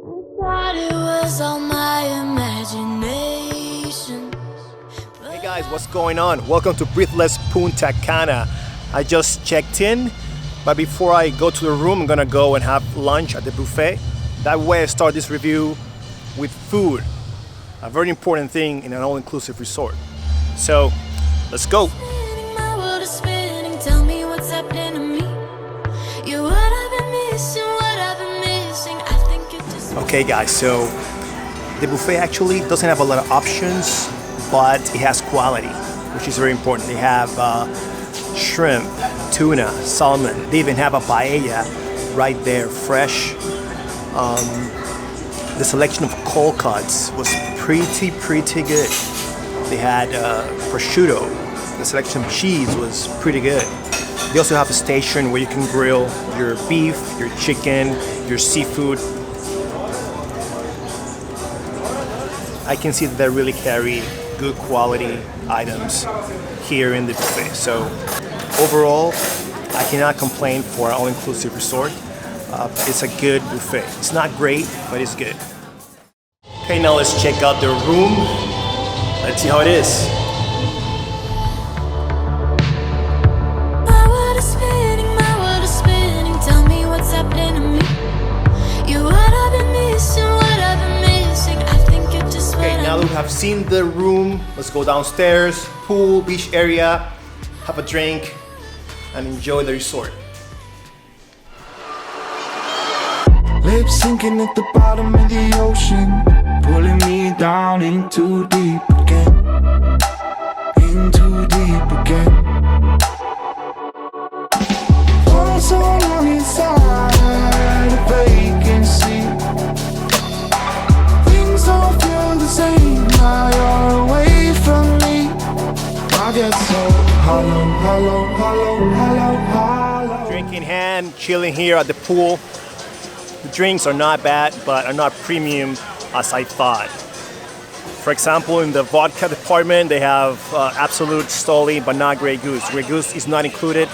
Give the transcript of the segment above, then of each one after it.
Thought it was all my imagination. Hey guys, what's going on? Welcome to Breathless Punta Cana. I just checked in, but before I go to the room, I'm gonna go and have lunch at the buffet. That way I start this review with food, a very important thing in an all-inclusive resort. So, let's go. Spinning, my world is spinning. Tell me what's happening to me. You're what I've been missing, what I've been missing. I think it just. Okay guys, so the buffet actually doesn't have a lot of options, but it has quality, which is very important. They have shrimp, tuna, salmon. They even have a paella right there, fresh. The selection of cold cuts was pretty good. They had prosciutto. The selection of cheese was pretty good. They also have a station where you can grill your beef, your chicken, your seafood. I can see that they really carry good quality items here in the buffet. So overall, I cannot complain for an all-inclusive resort. It's a good buffet. It's not great, but it's good. Okay, now let's check out the room. Let's see how it is. My world is spinning, my world is spinning. Tell me what's happening to me. You're what I've been missing, what I've been missing. I think you're just what Okay, now that we have seen the room, let's go downstairs, pool, beach area, have a drink, and enjoy the resort. Lips sinking at the bottom of the ocean, pulling me down in too deep again, in too deep again. For so long inside a vacancy, things don't feel the same now you're away from me. I get so hollow. Drink in hand, chilling here at the pool. The drinks are not bad, but are not premium as I thought. For example, in the vodka department, they have Absolute, Stoli, but not Grey Goose. Grey Goose is not included.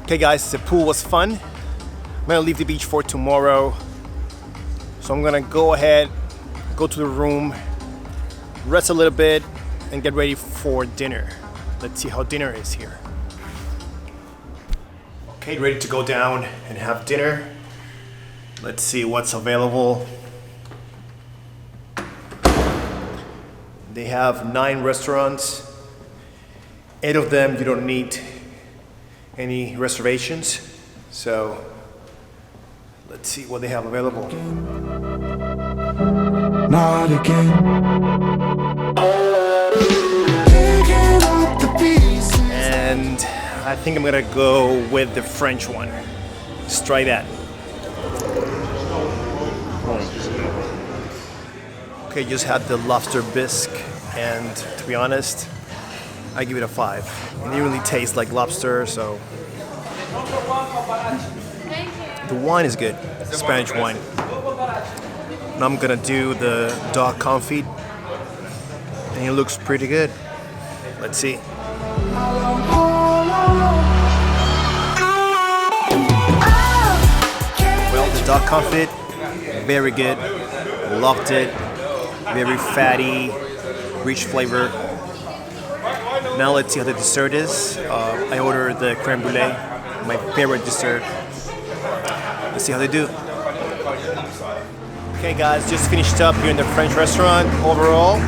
Okay guys, the pool was fun. I'm gonna leave the beach for tomorrow. So I'm gonna go ahead, go to the room, rest a little bit, and get ready for dinner. Let's see how dinner is here. Okay, ready to go down and have dinner. Let's see what's available. They have 9 restaurants. 8 of them you don't need any reservations. So let's see what they have available. Not again. Picking up the pieces. And I think I'm gonna go with the French one. Let's try that. Okay, just had the lobster bisque, and to be honest, I give it a 5. It didn't really taste like lobster, so. The wine is good, Spanish wine. Now I'm gonna do the dog confit, and it looks pretty good. Let's see. Well, the dog confit, very good. Loved it. Very fatty, rich flavor. Now let's see how the dessert is. I ordered the creme brulee, my favorite dessert. Let's see how they do. Okay guys, just finished up here in the French restaurant. Overall,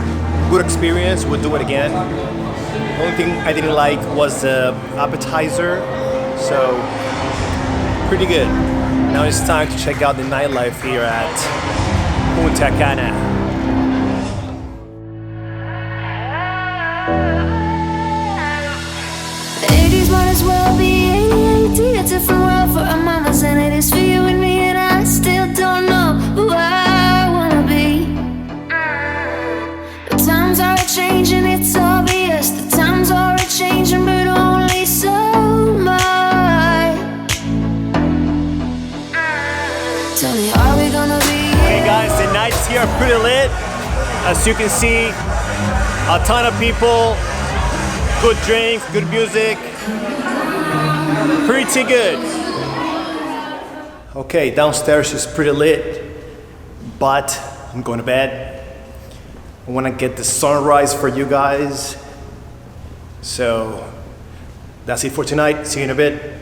good experience, we'll do it again. The only thing I didn't like was the appetizer, so pretty good. Now it's time to check out the nightlife here at Punta Cana. might as well be 80. A different world for our mamas, and it is for you and me. And I still don't know who I wanna be. The times are changing, it's obvious. The times are changing, but only so much. Tell me, are we gonna be? Hey guys, the nights here are pretty lit. As you can see, a ton of people, good drinks, good music, pretty good. Okay, downstairs is pretty lit, but I'm going to bed. I want to get the sunrise for you guys. So that's it for tonight. See you in a bit.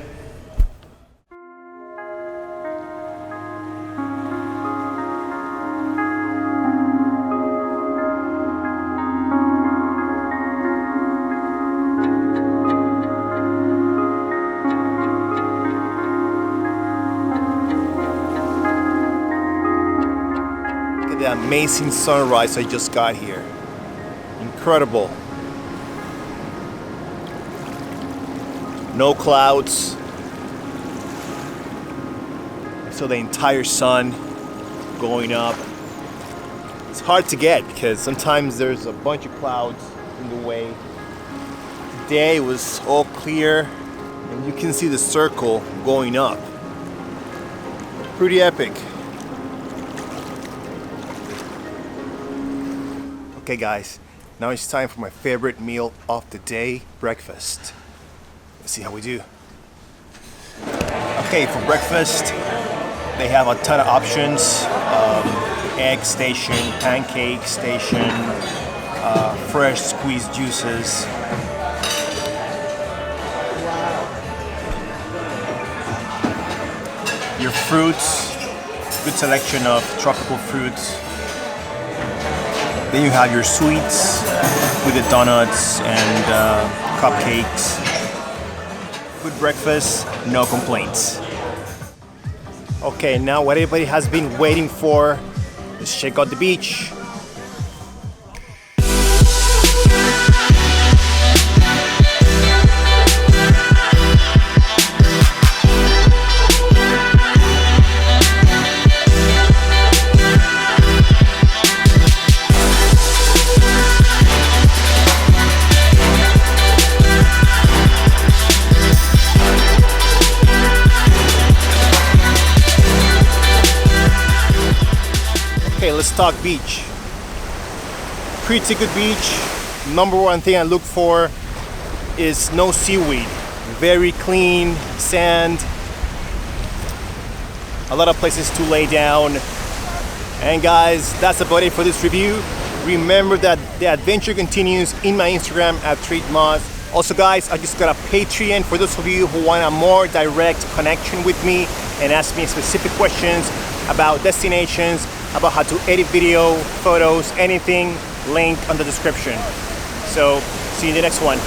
The amazing sunrise I just got here. Incredible. No clouds. So the entire sun going up. It's hard to get because sometimes there's a bunch of clouds in the way. Today was all clear and you can see the circle going up. Pretty epic. Okay guys, now it's time for my favorite meal of the day, breakfast. Let's see how we do. Okay, for breakfast, they have a ton of options. Egg station, pancake station, fresh squeezed juices. Your fruits, good selection of tropical fruits. Then you have your sweets with the donuts and cupcakes. Good breakfast, no complaints. Okay, now what everybody has been waiting for, let's check out the beach. Okay, let's talk beach. Pretty good beach. Number one thing I look for is no seaweed. Very clean sand. A lot of places to lay down. And guys, that's about it for this review. Remember that the adventure continues in my Instagram at TreatMoz. Also guys, I just got a Patreon for those of you who want a more direct connection with me and ask me specific questions about destinations, about how to edit video, photos, anything, link on the description. So, see you in the next one.